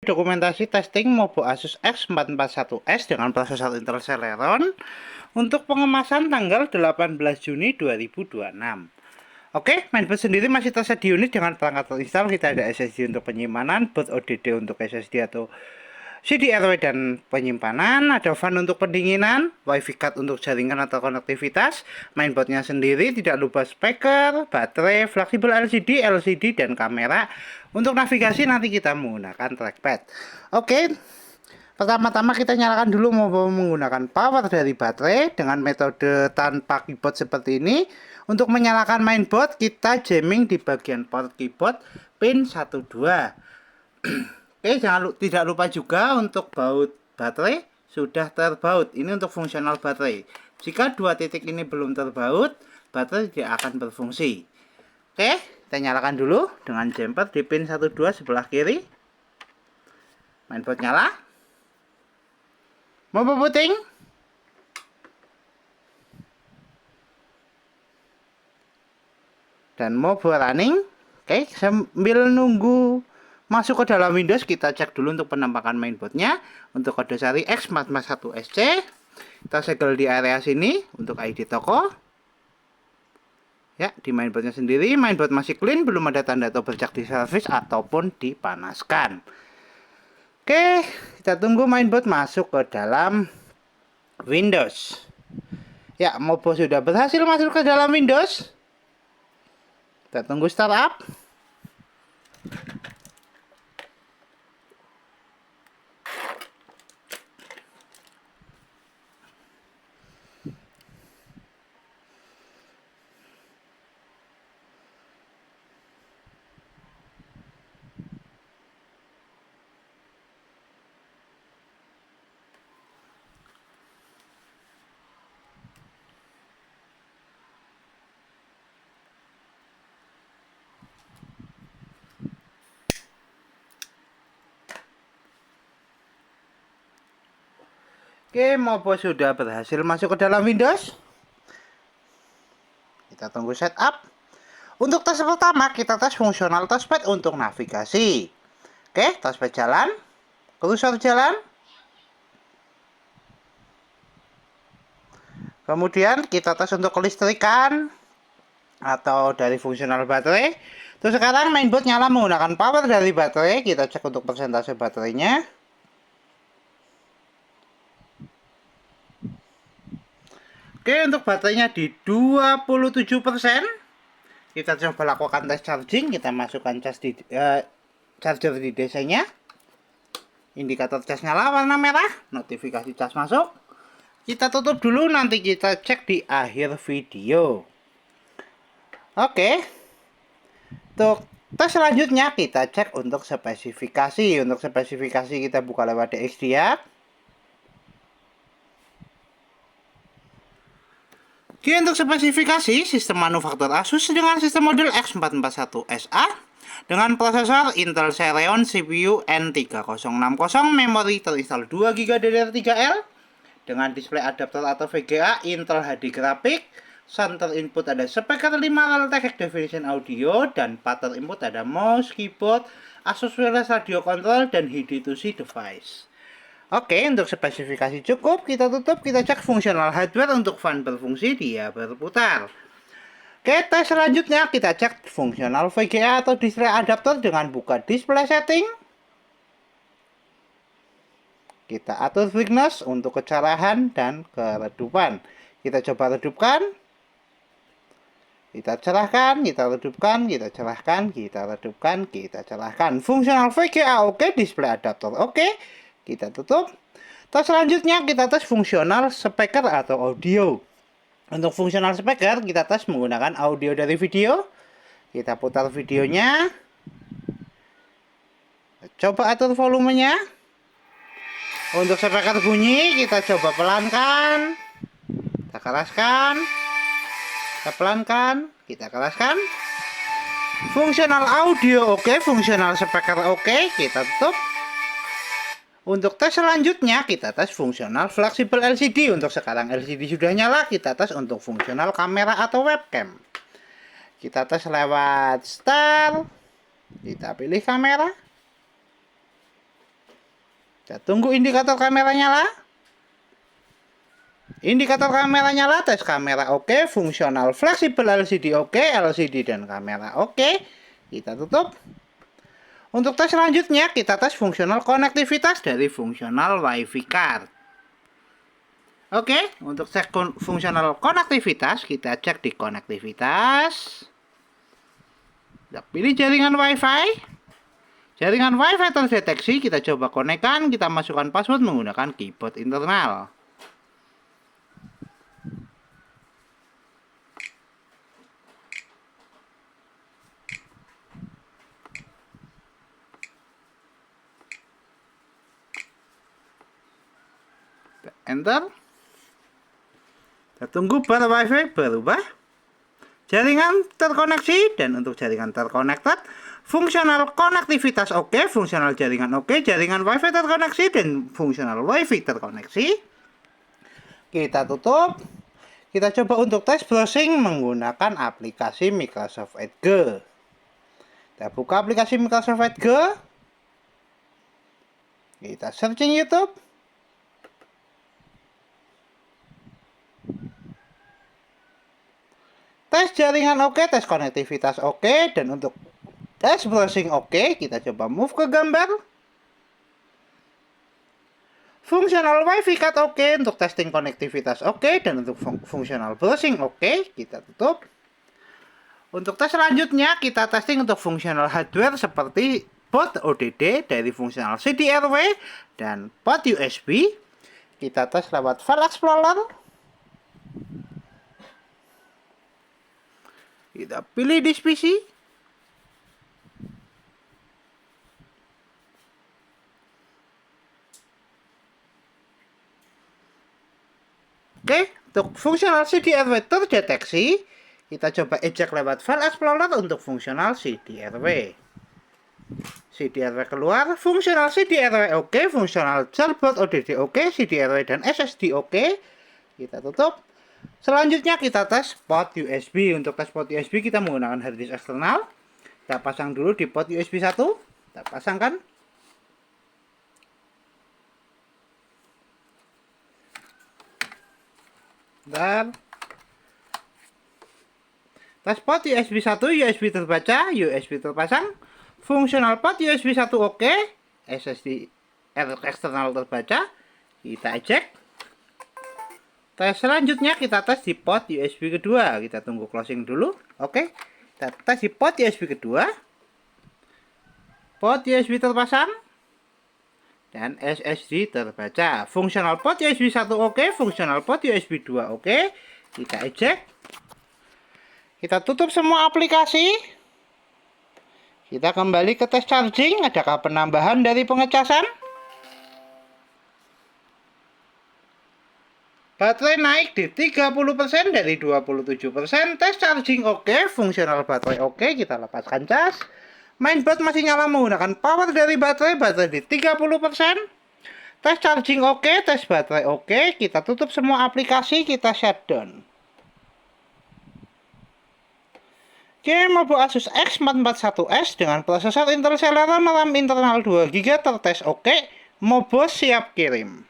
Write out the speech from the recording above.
Dokumentasi testing Mobo Asus X441S dengan prosesor Intel Celeron untuk pengemasan tanggal 18 Juni 2026. Oke, mainboard sendiri masih tersedia unit dengan perangkat terinstall. Kita ada SSD untuk penyimpanan, boot ODD untuk SSD atau CDRW dan penyimpanan, ada fan untuk pendinginan, wifi card untuk jaringan atau konektivitas. Mainboardnya sendiri tidak lupa speaker, baterai, fleksibel LCD, dan kamera. Untuk navigasi nanti kita menggunakan trackpad. Oke, pertama-tama kita nyalakan dulu menggunakan power dari baterai dengan metode tanpa keyboard seperti ini. Untuk menyalakan mainboard, kita jamming di bagian port keyboard pin 12. Oke, tidak lupa juga untuk baut baterai sudah terbaut. Ini untuk fungsional baterai. Jika dua titik ini belum terbaut, baterai tidak akan berfungsi. Oke, kita nyalakan dulu dengan jumper di pin 12 sebelah kiri. Mainboard nyala. Mobo booting. Dan Mobo running. Oke, sambil nunggu masuk ke dalam Windows, kita cek dulu untuk penampakan mainboardnya. Untuk kode seri X441SC, kita segel di area sini untuk ID toko. Ya, di mainboardnya sendiri, mainboard masih clean, belum ada tanda atau bercak di servis ataupun dipanaskan. Oke, kita tunggu mainboard masuk ke dalam Windows. Ya, Mobo sudah berhasil masuk ke dalam Windows. Kita tunggu startup. Oke, Mobo sudah berhasil masuk ke dalam Windows. Kita tunggu setup. Untuk tes pertama, kita tes fungsional touchpad untuk navigasi. Oke, touchpad jalan. Kursor jalan. Kemudian kita tes untuk kelistrikan atau dari fungsional baterai. Terus sekarang mainboard nyala menggunakan power dari baterai. Kita cek untuk persentase baterainya. Oke, untuk baterainya di 27%. Kita coba lakukan tes charging. Kita masukkan charger di DC-nya. Indikator cas nyala warna merah. Notifikasi cas masuk. Kita tutup dulu, nanti kita cek di akhir video. Oke. Untuk tes selanjutnya kita cek untuk spesifikasi. Untuk spesifikasi kita buka lewat DXDR. Oke, untuk spesifikasi sistem manufaktur Asus dengan sistem model X441SA dengan prosesor Intel Celeron CPU N3060, memori terinstall 2GB DDR3L dengan display adapter atau VGA Intel HD Graphic. Center input ada speaker 5 Realtek High Definition Audio dan pattern input ada mouse, keyboard, Asus wireless radio control dan HID2C device. Oke, untuk spesifikasi cukup, kita tutup, kita cek fungsional hardware. Untuk fan berfungsi, dia berputar. Oke, tes selanjutnya kita cek fungsional VGA atau display adapter dengan buka display setting. Kita atur brightness untuk kecerahan dan keredupan. Kita coba redupkan. Kita cerahkan, kita redupkan, kita cerahkan, kita redupkan, kita cerahkan. Fungsional VGA oke, display adapter oke. Kita tutup. Tes selanjutnya kita tes fungsional speaker atau audio. Untuk fungsional speaker kita tes menggunakan audio dari video. Kita putar videonya. Coba atur volumenya. Untuk speaker bunyi kita coba pelankan. Kita keraskan. Kita pelankan, kita keraskan. Fungsional audio oke, fungsional speaker oke, kita tutup. Untuk tes selanjutnya kita tes fungsional fleksibel LCD. Untuk sekarang LCD sudah nyala, kita tes untuk fungsional kamera atau webcam. Kita tes lewat start. Kita pilih kamera. Kita tunggu indikator kamera nyala. Indikator kamera nyala, tes kamera oke, fungsional fleksibel LCD oke, LCD dan kamera oke. Kita tutup. Untuk tes selanjutnya, kita tes fungsional konektivitas dari fungsional WiFi card. Oke, untuk cek fungsional konektivitas, kita cek di konektivitas. Kita pilih jaringan WiFi. Jaringan WiFi terdeteksi, kita coba konekkan, kita masukkan password menggunakan keyboard internal. Enter. Kita tunggu bar WiFi berubah. Jaringan terkoneksi, dan untuk jaringan terkonektor, fungsional konektivitas oke, fungsional jaringan oke, jaringan WiFi terkoneksi dan fungsional WiFi terkoneksi. Kita tutup. Kita coba untuk tes browsing menggunakan aplikasi Microsoft Edge. Kita buka aplikasi Microsoft Edge. Kita searching YouTube. Tes jaringan oke, tes konektivitas oke, dan untuk tes browsing oke, kita coba move ke gambar. Fungsional WiFi card oke, untuk testing konektivitas oke, dan untuk fungsional browsing oke, kita tutup. Untuk tes selanjutnya, kita testing untuk fungsional hardware seperti port ODD dari fungsional CDRW dan port USB. Kita tes lewat File Explorer. Kita pilih disk PC. Oke, untuk fungsional CDRW terdeteksi, kita coba eject lewat File Explorer untuk fungsional CDRW. CDRW keluar, fungsional CDRW oke, fungsional Charbot ODD oke, CDRW dan SSD oke. Kita tutup. Selanjutnya kita tes port USB. Untuk tes port USB kita menggunakan harddisk eksternal. Kita pasang dulu di port USB 1. Kita pasangkan. Dan tes port USB 1, USB terbaca, USB terpasang. Fungsional port USB 1 oke, SSD eksternal terbaca. Kita eject. Tes selanjutnya kita tes di port USB kedua. Kita tunggu closing dulu. Oke. Kita tes di port USB kedua. Port USB terpasang dan SSD terbaca. Fungsional port USB 1 oke, fungsional port USB 2 oke. Kita eject. Kita tutup semua aplikasi. Kita kembali ke tes charging. Adakah penambahan dari pengecasan? Baterai naik di 30% dari 27%. Tes charging oke, fungsional baterai oke. Kita lepaskan cas. Mainboard masih nyala menggunakan power dari baterai di 30%. Tes charging oke, tes baterai oke. Kita tutup semua aplikasi, kita shutdown. Mobo Asus X441S dengan prosesor Intel Celeron, RAM internal 2GB tertes oke. Mobo siap kirim.